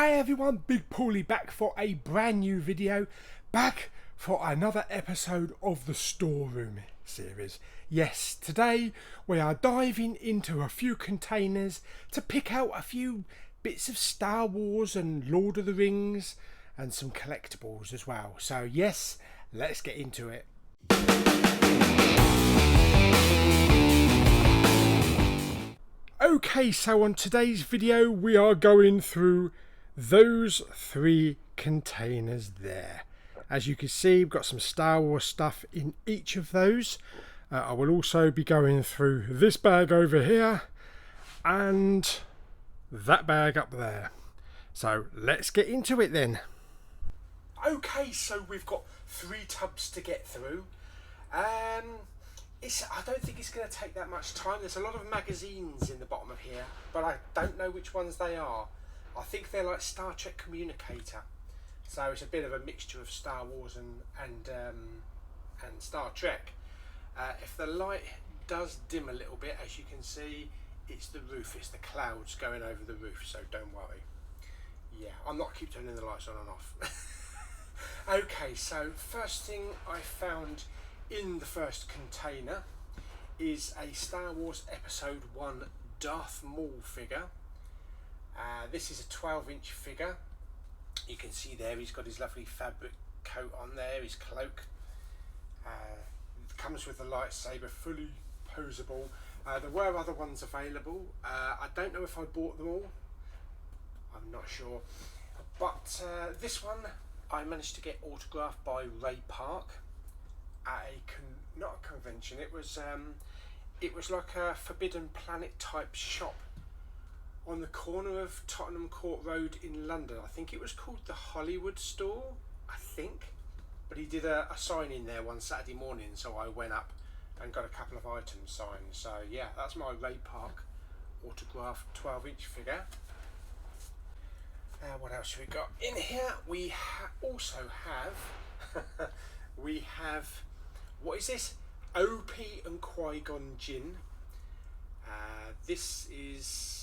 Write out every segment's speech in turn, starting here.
Hi everyone, Big Pauly back for a brand new video, back for another episode of the Storeroom Series. Yes, today we are diving into a few containers to pick out a few bits of Star Wars and Lord of the Rings and some collectibles as well. So yes, let's get into it. Okay, so on today's video we are going through those three containers there. As you can see, we've got some Star Wars stuff in each of those. I will also be going through this bag over here and that bag up there. So let's get into it then. Okay, so we've got three tubs to get through. I don't think it's going to take that much time. There's a lot of magazines in the bottom of here, but I don't know which ones they are. I think they're like Star Trek Communicator, so it's a bit of a mixture of Star Wars and Star Trek. If the light does dim a little bit, as you can see, it's the roof, it's the clouds going over the roof, so don't worry. Yeah, I'm not keep turning the lights on and off. Okay, so first thing I found in the first container is a Star Wars Episode 1 Darth Maul figure. This is a 12-inch figure. You can see there he's got his lovely fabric coat on there, his cloak. Comes with the lightsaber, fully posable. There were other ones available. I don't know if I bought them all. I'm not sure. But this one I managed to get autographed by Ray Park at not a convention. It was like a Forbidden Planet type shop on the corner of Tottenham Court Road in London. I think it was called the Hollywood Store, I think. But he did a sign in there one Saturday morning, so I went up and got a couple of items signed. So yeah, that's my Ray Park autographed 12-inch figure. What else have we got in here? We also have we have, what is this? OP and Qui-Gon Jinn. This is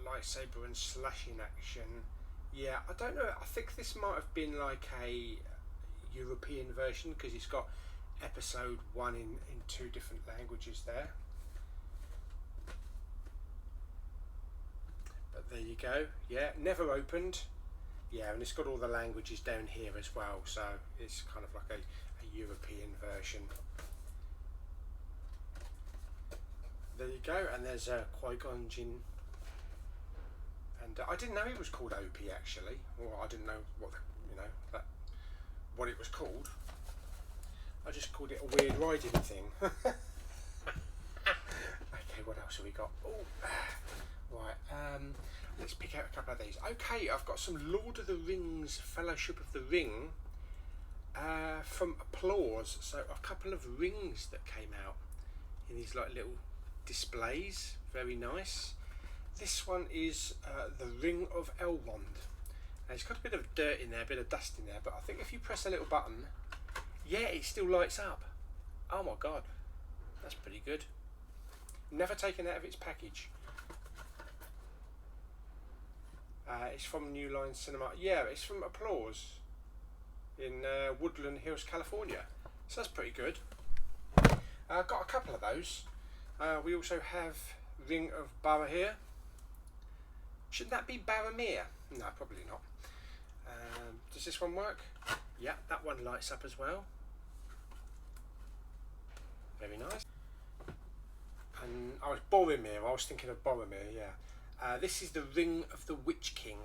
lightsaber and slashing action. Yeah, I don't know, I think this might have been like a European version because it's got Episode 1 in two different languages there. But there you go. Yeah, never opened. Yeah, and it's got all the languages down here as well, so it's kind of like a European version. There you go, and there's a Qui-Gon Jinn. And I didn't know it was called OP actually, or I didn't know what it was called. I just called it a weird riding thing. Okay, what else have we got? Oh, right. Let's pick out a couple of these. Okay, I've got some Lord of the Rings Fellowship of the Ring from Applause. So a couple of rings that came out in these like little displays. Very nice. This one is the Ring of Elrond. And it's got a bit of dirt in there, a bit of dust in there, but I think if you press a little button, yeah, it still lights up. Oh my god, that's pretty good. Never taken out of its package. It's from New Line Cinema. Yeah, it's from Applause in Woodland Hills, California. So that's pretty good. I've got a couple of those. We also have Ring of Barahir. Should that be Baromir? No, probably not. Does this one work? Yeah, that one lights up as well. Very nice. And I was Boromir. I was thinking of Boromir. Yeah. This is the Ring of the Witch King.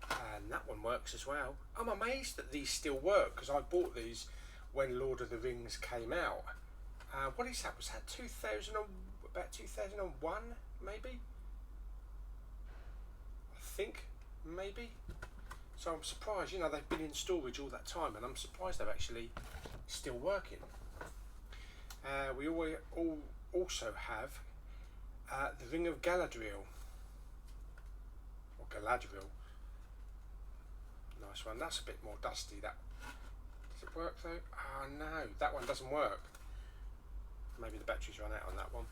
And that one works as well. I'm amazed that these still work because I bought these when Lord of the Rings came out. What is that? Was that 2001 maybe? I think maybe. So I'm surprised, you know, they've been in storage all that time and I'm surprised they're actually still working. We also have the Ring of Galadriel, or Galadriel. Nice one. That's a bit more dusty. That does it work though? Oh no, that one doesn't work. Maybe the batteries run out on that one.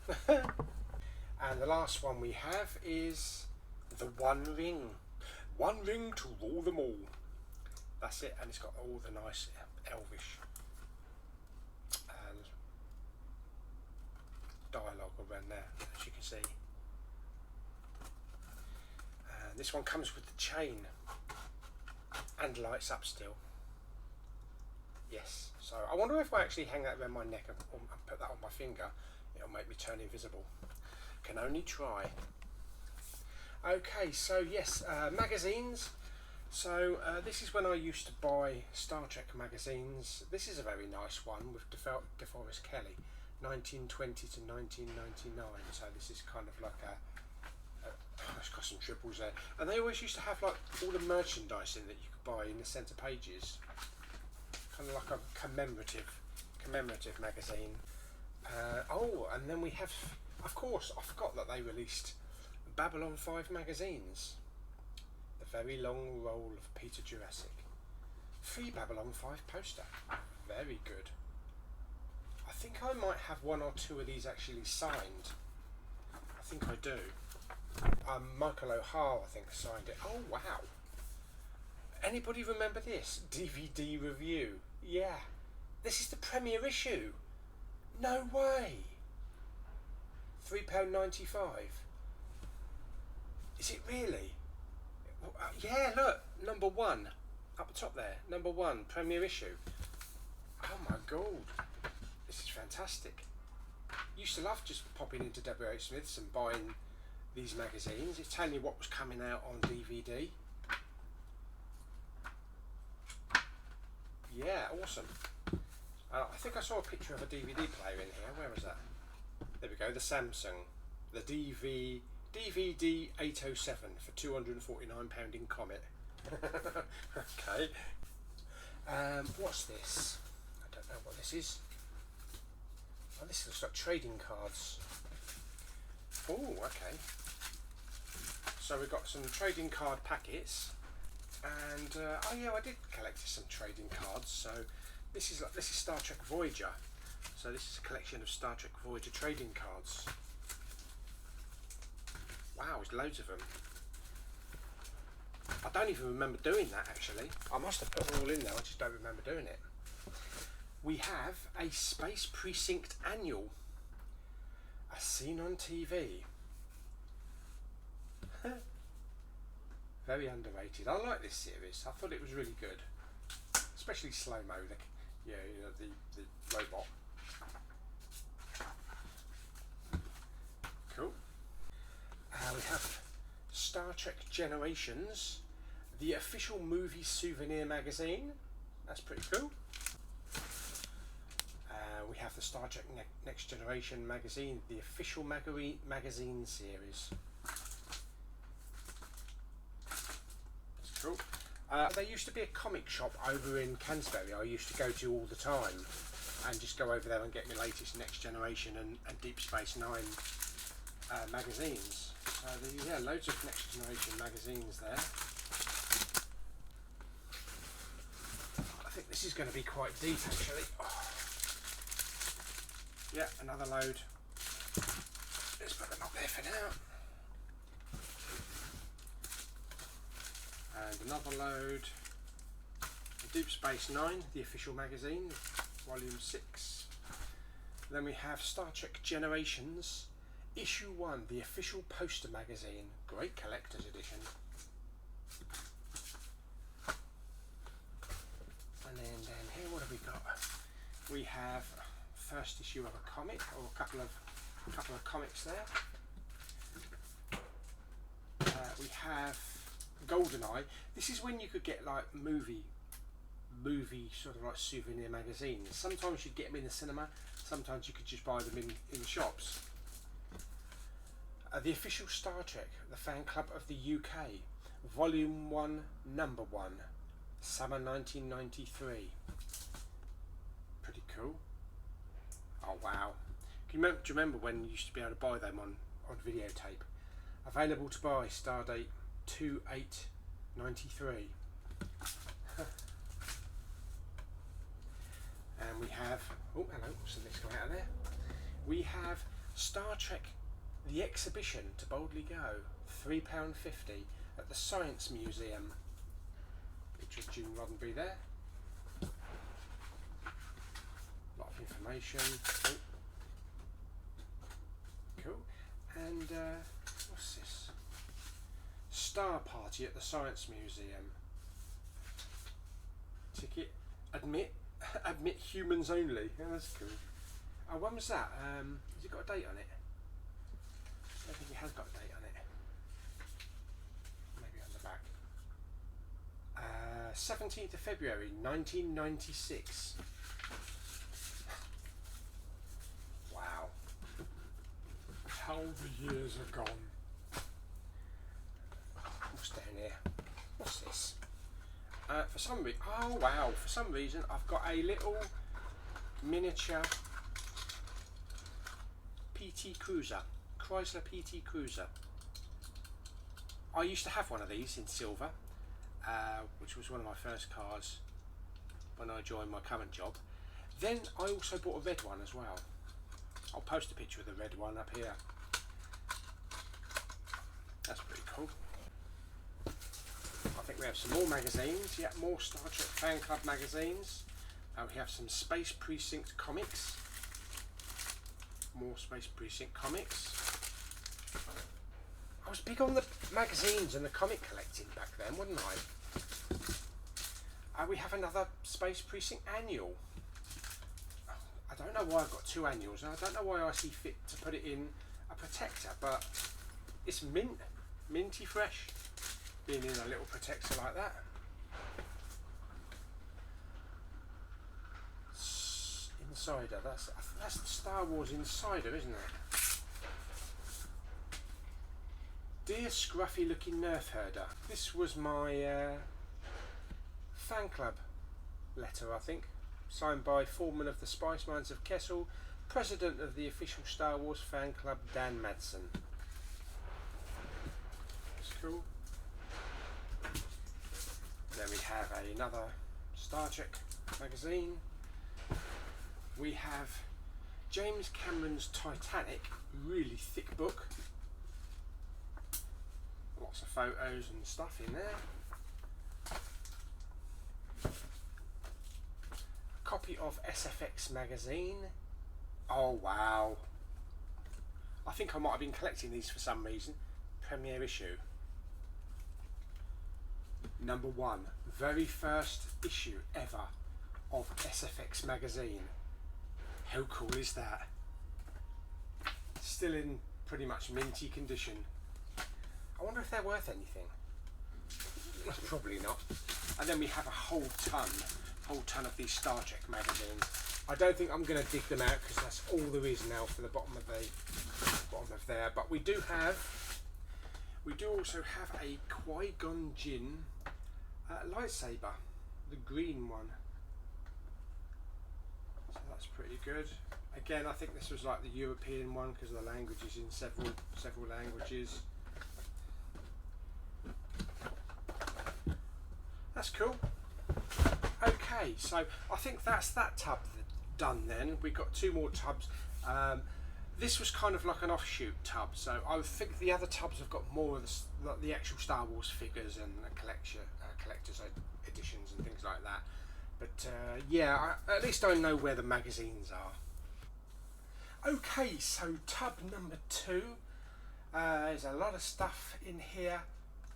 And the last one we have is the One Ring. One ring to rule them all. That's it, and it's got all the nice Elvish dialogue around there, as you can see. And this one comes with the chain and lights up still. Yes, so I wonder if I actually hang that around my neck and put that on my finger, it'll make me turn invisible. Can only try. Okay, so yes, magazines. So this is when I used to buy Star Trek magazines. This is a very nice one with DeForest Kelley, 1920 to 1999. So this is kind of like it's got some triples there. And they always used to have like all the merchandising that you could buy in the centre pages. Kind of like a commemorative magazine. Oh, and then we have, of course, I forgot that they released Babylon 5 magazines. The Very Long Roll of Peter Jurassic. Free Babylon 5 poster. Very good. I think I might have one or two of these actually signed. I think I do. Michael O'Hara, I think, signed it. Oh, wow. Anybody remember this? DVD review. Yeah. This is the premiere issue. No way. £3.95. Is it really? Yeah, look. Number 1. Up the top there. Number 1. Premiere issue. Oh my god. This is fantastic. Used to love just popping into W.H. Smith's and buying these magazines. It's telling you what was coming out on DVD. Yeah, awesome. I think I saw a picture of a DVD player in here. Where was that? There we go, the Samsung. The DVD 807 for £249 in Comet. Okay. What's this? I don't know what this is. Oh, this looks like trading cards. Oh, okay. So we've got some trading card packets. And oh yeah, I did collect some trading cards. So this is Star Trek Voyager. So this is a collection of Star Trek Voyager trading cards. Wow, there's loads of them. I don't even remember doing that actually. I must have put them all in there. I just don't remember doing it. We have a Space Precinct Annual, a scene on TV. Very underrated. I like this series. I thought it was really good, especially slow-mo. Yeah, you know, the robot. Cool. We have Star Trek Generations, the official movie souvenir magazine. That's pretty cool. We have the Star Trek Next Generation magazine, the official magazine series. That's cool. There used to be a comic shop over in Cansbury I used to go to all the time and just go over there and get my latest Next Generation and Deep Space Nine magazines. So yeah, loads of Next Generation magazines there. I think this is going to be quite deep actually. Oh. Yeah, another load. Let's put them up there for now. And another load. Deep Space Nine, the official magazine, volume 6. Then we have Star Trek Generations, issue 1, the official poster magazine, great collector's edition. And then here, what have we got? We have first issue of a comic, or a couple of comics there. We have GoldenEye. This is when you could get like movie sort of like souvenir magazines. Sometimes you'd get them in the cinema, sometimes you could just buy them in the shops. The official Star Trek, the fan club of the UK, volume 1, number 1, summer 1993. Pretty cool. Oh wow. Do you remember when you used to be able to buy them on videotape? Available to buy, stardate 2/8/93. And we have, oh hello, what's the next guy out of there? We have Star Trek The exhibition to boldly go, £3.50 at the Science Museum. Picture of June Roddenberry there. A lot of information. Oh. Cool. And what's this? Star Party at the Science Museum. Ticket. Admit humans only. Yeah, that's cool. Oh, when was that? Has it got a date on it? I don't think it has got a date on it. Maybe on the back. 17th of February 1996. Wow. How the years have gone. What's down here? What's this? For some reason, oh wow! For some reason, I've got a little miniature PT Cruiser, Chrysler PT Cruiser. I used to have one of these in silver, which was one of my first cars when I joined my current job. Then I also bought a red one as well. I'll post a picture of the red one up here. That's pretty cool. I think we have some more magazines. Yeah, more Star Trek Fan Club magazines. We have some Space Precinct comics. More Space Precinct comics. I was big on the magazines and the comic collecting back then, wasn't I? We have another Space Precinct annual. I don't know why I've got two annuals, and I don't know why I see fit to put it in a Projector, but it's minty fresh, being in a little Projector like that. Insider, that's the Star Wars Insider, isn't it? Dear scruffy looking nerf herder, this was my fan club letter, I think, signed by Foreman of the Spice Mines of Kessel, President of the official Star Wars fan club, Dan Madsen. That's cool. Then we have another Star Trek magazine. We have James Cameron's Titanic, really thick book. Lots of photos and stuff in there. A copy of SFX magazine. Oh wow. I think I might have been collecting these for some reason. Premiere issue. Number 1. Very first issue ever of SFX magazine. How cool is that? Still in pretty much minty condition. I wonder if they're worth anything. Probably not. And then we have a whole ton of these Star Trek magazines. I don't think I'm going to dig them out because that's all there is now for the bottom of there. But we do also have a Qui-Gon Jinn lightsaber, the green one. So that's pretty good. Again, I think this was like the European one because the language is in several languages. That's cool. Okay, so I think that's that tub done then. We've got two more tubs. This was kind of like an offshoot tub, so I think the other tubs have got more of the actual Star Wars figures and collector's editions and things like that. But yeah, at least I know where the magazines are. Okay, so tub number 2. There's a lot of stuff in here,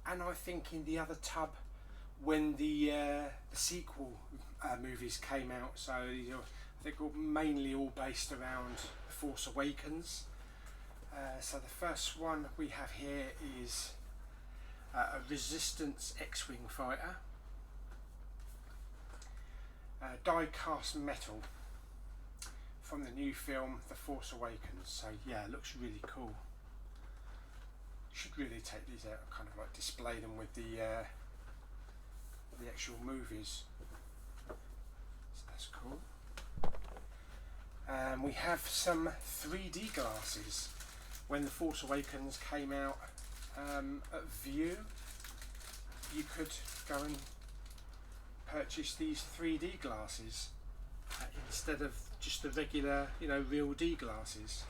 and I think in the other tub, when the sequel movies came out, so I think mainly all based around Force Awakens. So the first one we have here is a Resistance X-Wing fighter, die-cast metal from the new film The Force Awakens. So yeah, it looks really cool. Should really take these out and kind of like display them with the actual movies. So that's cool. We have some 3D glasses. When The Force Awakens came out at View, you could go and purchase these 3D glasses instead of just the regular, real D glasses.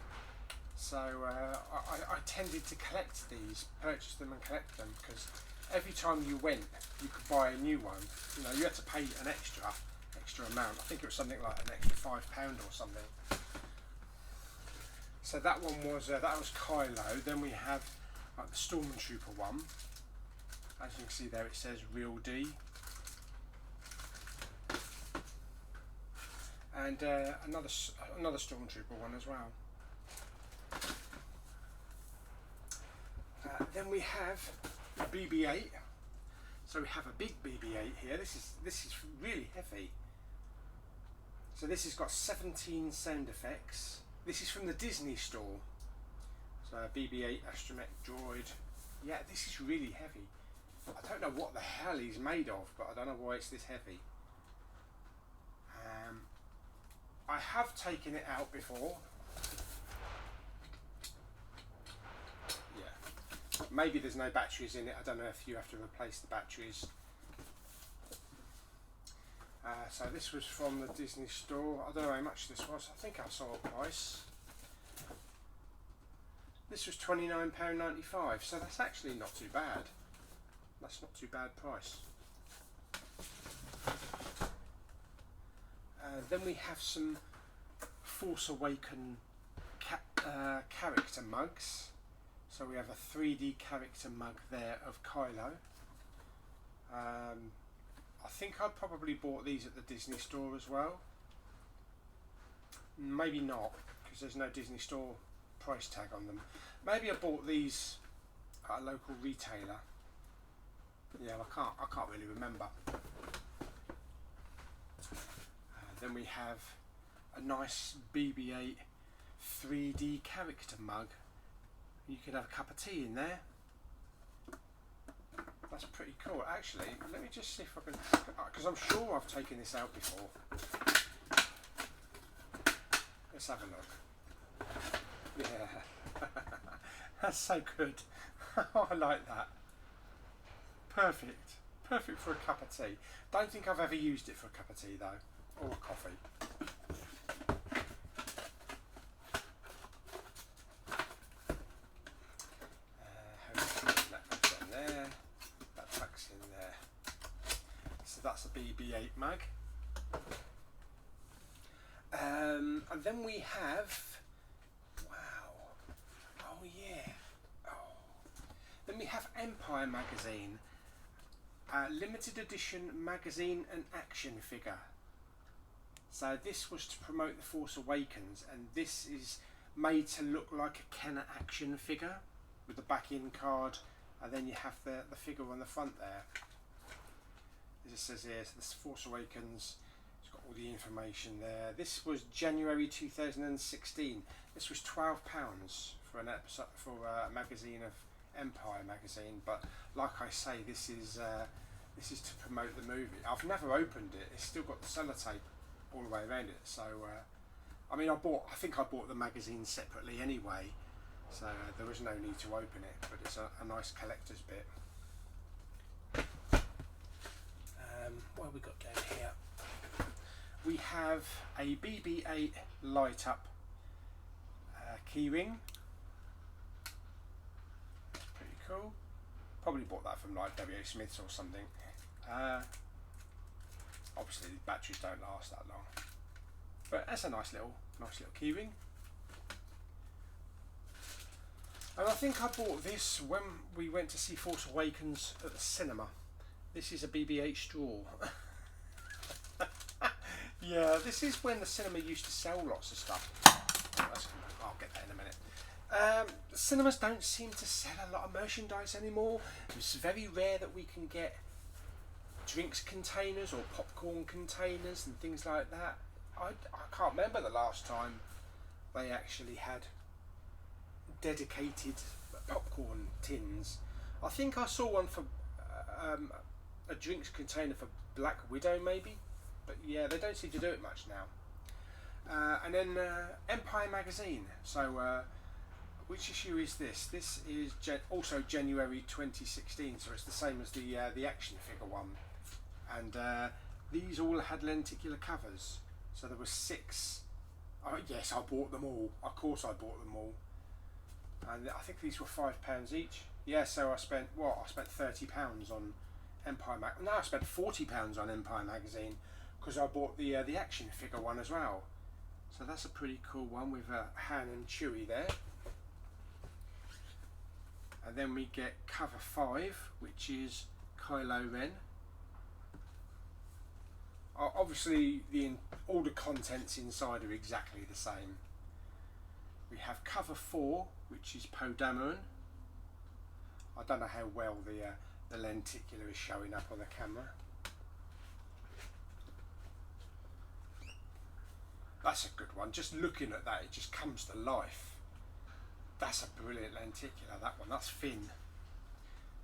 So I tended to collect these, purchase them and collect them, because every time you went, you could buy a new one. You know, you had to pay an extra amount. I think it was something like an extra £5 or something. So that one was Kylo. Then we have like the Stormtrooper one. As you can see there, it says Real D. And another Stormtrooper one as well. Then we have a BB-8. So we have a big BB-8 here. This is really heavy. So this has got 17 sound effects. This is from the Disney store. So BB-8 astromech droid. Yeah, this is really heavy. I don't know what the hell he's made of, but I don't know why it's this heavy. I have taken it out before. Yeah. Maybe there's no batteries in it. I don't know if you have to replace the batteries. So this was from the Disney store. I don't know how much this was. I think I saw a price. This was £29.95, so that's actually not too bad. That's not too bad price. Then we have some Force Awakens character mugs. So we have a 3D character mug there of Kylo. I think I probably bought these at the Disney store as well. Maybe not, because there's no Disney store price tag on them. Maybe I bought these at a local retailer. Yeah, I can't really remember. Then we have a nice BB-8 3D character mug. You could have a cup of tea in there. That's pretty cool. Actually, let me just see if I can, because I'm sure I've taken this out before. Let's have a look. Yeah, that's so good. I like that. Perfect. Perfect for a cup of tea. Don't think I've ever used it for a cup of tea though, or a coffee. That tucks in there. So that's a BB-8 mag. And then we have, wow, oh yeah, then we have Empire magazine, limited edition magazine and action figure. So this was to promote the Force Awakens, and this is made to look like a Kenner action figure with the back-in card, and then you have the figure on the front there. As it says here, so this Force Awakens. It's got all the information there. This was January 2016. This was £12 for an episode, for a magazine of Empire magazine. But like I say, this is to promote the movie. I've never opened it. It's still got the sellotape all the way around it. So I mean, I think I bought the magazine separately anyway. So there was no need to open it. But it's a nice collector's bit. What have we got going here? We have a BB-8 light up keyring. Pretty cool. Probably bought that from like W. Smith's or something. Obviously the batteries don't last that long, but that's a nice little keyring. And I think I bought this when we went to see Force Awakens at the cinema. This is a BB-8 straw. Yeah, this is when the cinema used to sell lots of stuff. I'll get that in a minute. Cinemas don't seem to sell a lot of merchandise anymore. It's very rare that we can get drinks containers or popcorn containers and things like that. I can't remember the last time they actually had dedicated popcorn tins. I think I saw one for a drinks container for Black Widow maybe, but yeah, they don't seem to do it much now. And then Empire magazine. So which issue is this? This is also January 2016, so it's the same as the action figure one. And these all had lenticular covers. So there were 6. Oh yes, I bought them all. Of course I bought them all. and I think these were £5 each. Yeah, so I spent what? I spent £30 on Empire Mag. No, I spent £40 on Empire magazine because I bought the action figure one as well. So that's a pretty cool one with Han and Chewie there. And then we get cover 5, which is Kylo Ren. Obviously, all the contents inside are exactly the same. We have cover 4, which is Poe Dameron. I don't know how well the lenticular is showing up on the camera. That's a good one. Just looking at that, it just comes to life. That's a brilliant lenticular, that one. That's Finn.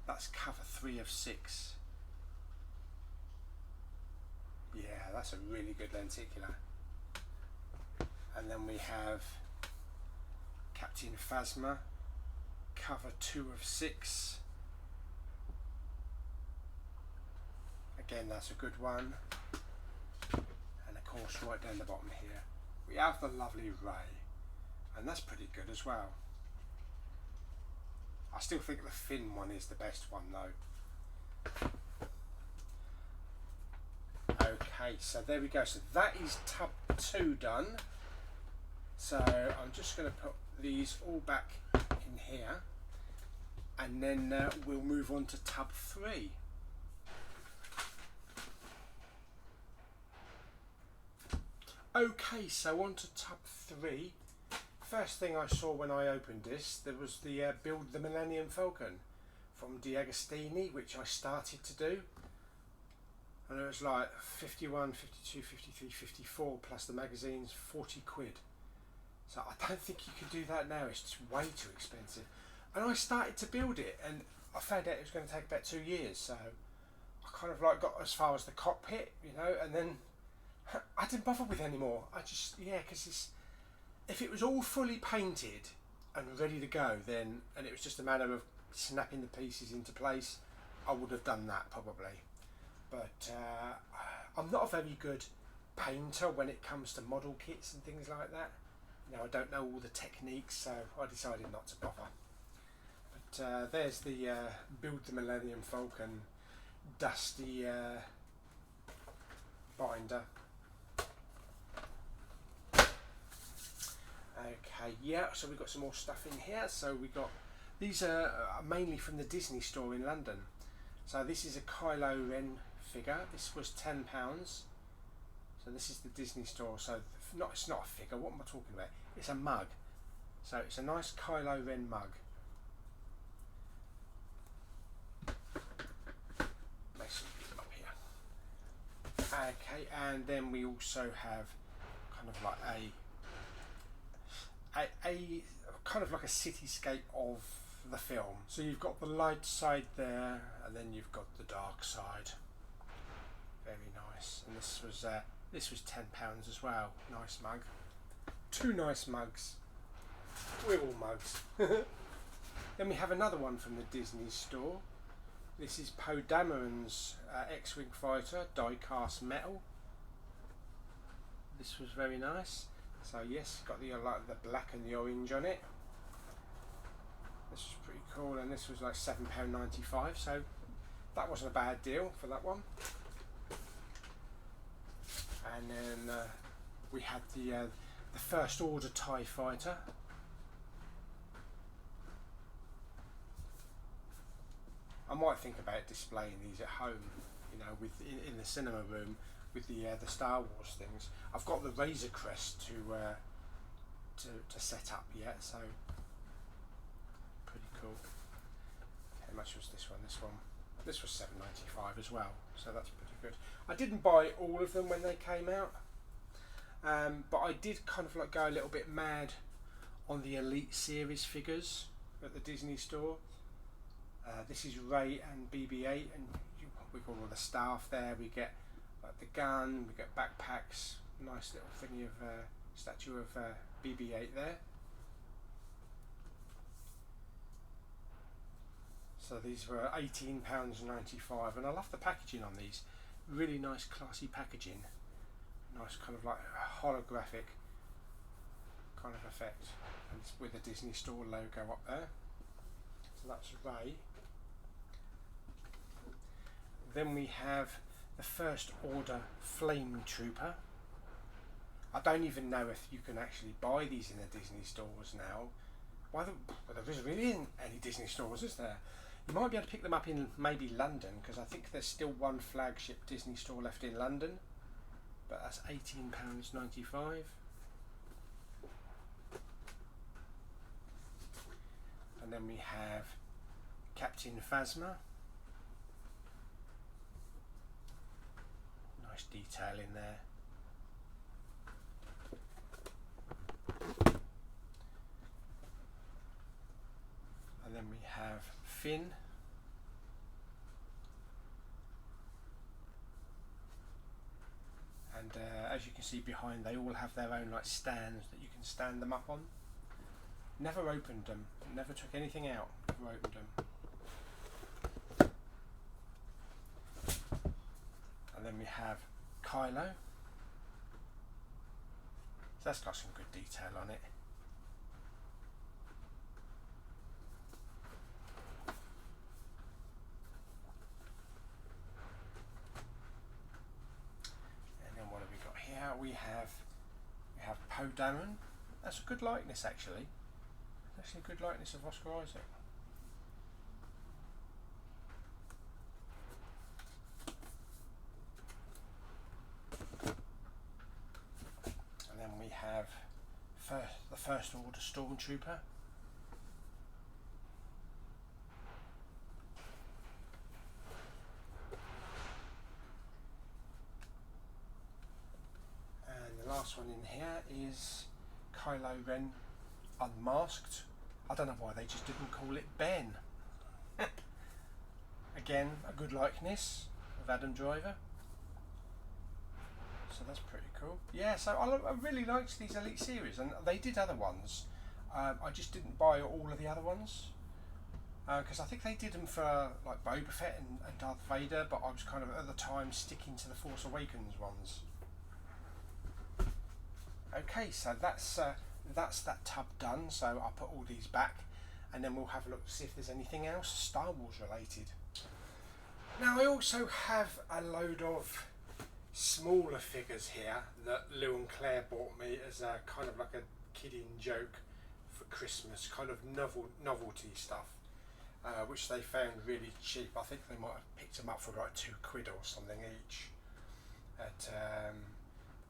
That's cover 3 of 6. Yeah, that's a really good lenticular. And then we have Captain Phasma, cover 2 of 6. Again, that's a good one. And of course, right down the bottom here, we have the lovely Rey, and that's pretty good as well. I still think the Finn one is the best one though. Okay, so there we go. So that is tub 2 done. So I'm just going to put these all back in here, and then we'll move on to tub 3. Okay, so on to tub 3. First thing I saw when I opened this, there was the Build the Millennium Falcon from D'Agostini, which I started to do. And it was like 51, 52, 53, 54 plus the magazines, 40 quid. So I don't think you can do that now, it's just way too expensive. And I started to build it, and I found out it was going to take about 2 years, so I kind of like got as far as the cockpit, you know, and then I didn't bother with it anymore. I just, yeah, because if it was all fully painted and ready to go, then, and it was just a matter of snapping the pieces into place, I would have done that probably. But I'm not a very good painter when it comes to model kits and things like that. You know, I don't know all the techniques, so I decided not to bother. But there's the Build the Millennium Falcon dusty binder. Okay, yeah, so we've got some more stuff in here. So we got, these are mainly from the Disney store in London. So this is a Kylo Ren figure. This was £10. So this is the Disney store. So it's not a figure. What am I talking about? It's a mug. So it's a nice Kylo Ren mug. Up here. Okay, and then we also have kind of like a kind of like a cityscape of the film. So you've got the light side there, and then you've got the dark side. Very nice. And this was £10 as well. Nice mug. 2 nice mugs. We're all mugs. Then we have another one from the Disney store. This is Poe Dameron's X-Wing fighter, die-cast metal. This was very nice. So yes, got the like the black and the orange on it. This was pretty cool, and this was like £7.95, so that wasn't a bad deal for that one. And then we had the First Order TIE Fighter. I might think about displaying these at home, you know, with in the cinema room with the Star Wars things. I've got the Razor Crest to set up yet, so pretty cool. How much was this one? This was £7.95 as well, so that's pretty good. I didn't buy all of them when they came out, but I did kind of like go a little bit mad on the Elite Series figures at the Disney store. This is Rey and BB-8, and we've got all the staff there. We get like the gun, we get backpacks, nice little thingy of statue of BB-8 there. So these were £18.95, and I love the packaging on these. Really nice, classy packaging. Nice kind of like holographic kind of effect, and it's with the Disney Store logo up there. So that's Ray. Then we have the First Order Flame Trooper. I don't even know if you can actually buy these in the Disney stores now. Well, there isn't any Disney stores, is there? You might be able to pick them up in maybe London, because I think there's still one flagship Disney store left in London. But that's £18.95. And then we have Captain Phasma. Nice detail in there. And then we have Finn. And as you can see behind, they all have their own like stands that you can stand them up on. Never opened them, never took anything out, never opened them. And then we have Kylo. So that's got some good detail on it. And then what have we got here? We have Poe Dameron. That's a good likeness actually. Actually a good likeness of Oscar Isaac. And then we have the First Order Stormtrooper. And the last one in here is Kylo Ren Unmasked. I don't know why they just didn't call it Ben. Again, a good likeness of Adam Driver. So that's pretty cool. Yeah, so I really liked these Elite series, and they did other ones. I just didn't buy all of the other ones because I think they did them for like Boba Fett and Darth Vader, but I was kind of at the time sticking to the Force Awakens ones. Okay, so that's that tub done. So I'll put all these back, and then we'll have a look to see if there's anything else Star Wars related. Now I also have a load of smaller figures here that Lou and Claire bought me as a kind of like a kidding joke for Christmas, kind of novelty stuff, which they found really cheap. I think they might have picked them up for like £2 or something each at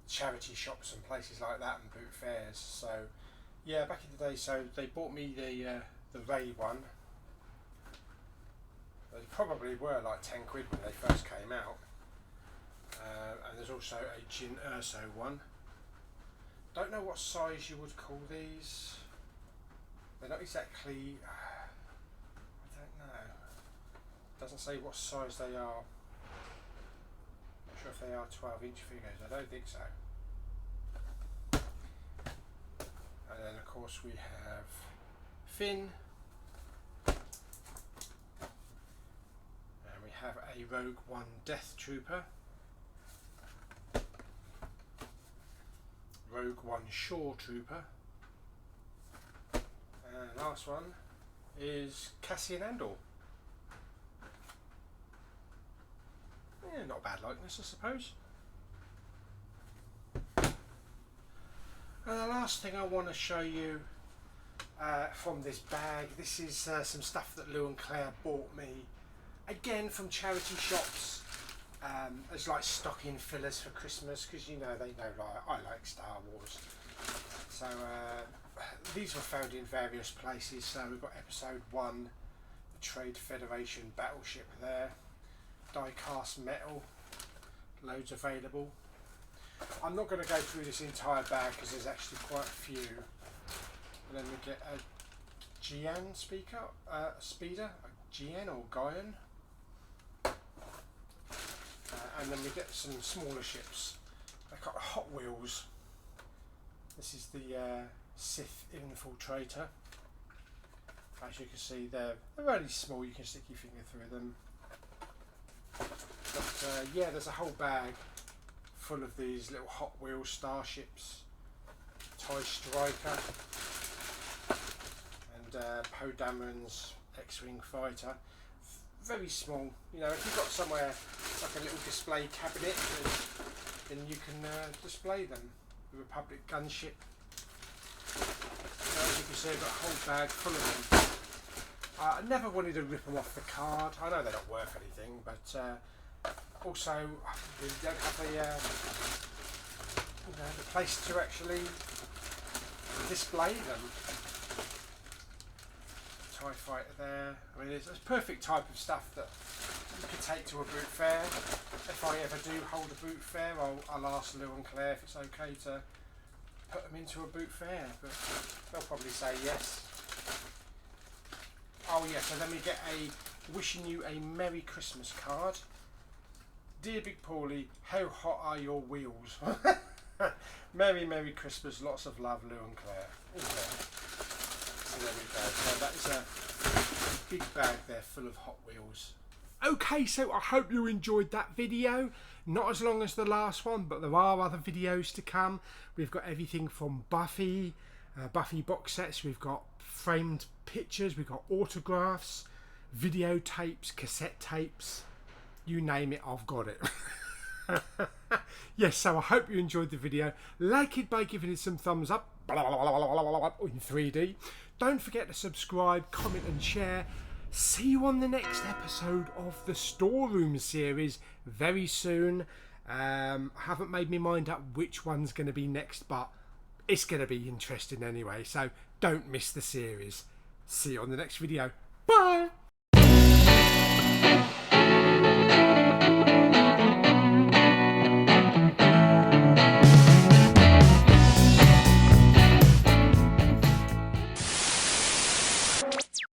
charity shops and places like that and boot fairs. So yeah, back in the day, so they bought me the Ray one. They probably were like £10 when they first came out. And there's also a Jyn Erso one. Don't know what size you would call these. They're not exactly, I don't know. Doesn't say what size they are. Not sure if they are 12-inch figures. I don't think so. And then of course we have Finn. And we have a Rogue One Death Trooper. Rogue One Shore Trooper, and last one is Cassian Andor. Yeah, not a bad likeness, I suppose. And the last thing I want to show you from this bag, this is some stuff that Lou and Claire bought me, again from charity shops. As like stocking fillers for Christmas, because you know they know like I like Star Wars. So these were found in various places. So we've got Episode 1, the Trade Federation battleship there, die cast metal, loads available. I'm not going to go through this entire bag because there's actually quite a few. And then we get a Gian speeder, a Gian or Guyan. And then we get some smaller ships. They've got Hot Wheels. This is the Sith Infiltrator. As you can see, they're really small. You can stick your finger through them. But yeah, there's a whole bag full of these little Hot Wheels starships. TIE Striker, and Poe Dameron's X-Wing fighter. Very small, you know, if you've got somewhere like a little display cabinet, then you can display them. The Republic gunship. As you can see, I've got a whole bag full of them. I never wanted to rip them off the card. I know they're not worth anything, but also we don't have the place to actually display them. TIE Fighter there. I mean, it's a perfect type of stuff that you could take to a boot fair. If I ever do hold a boot fair, I'll ask Lou and Claire if it's okay to put them into a boot fair, but they'll probably say yes. Oh yes, and then we get a wishing you a Merry Christmas card. Dear Big Pauly, how hot are your wheels? Merry Christmas, lots of love, Lou and Claire. Okay. So there we go. So that is a big bag there full of Hot Wheels. Okay, so I hope you enjoyed that video. Not as long as the last one, but there are other videos to come. We've got everything from Buffy box sets, we've got framed pictures, we've got autographs, videotapes, cassette tapes, you name it, I've got it. Yes, so I hope you enjoyed the video. Like it by giving it some thumbs up in 3D. Don't forget to subscribe, comment and share. See you on the next episode of the Storeroom Series very soon. I haven't made my mind up which one's going to be next, but it's going to be interesting anyway, so don't miss the series. See you on the next video. Bye!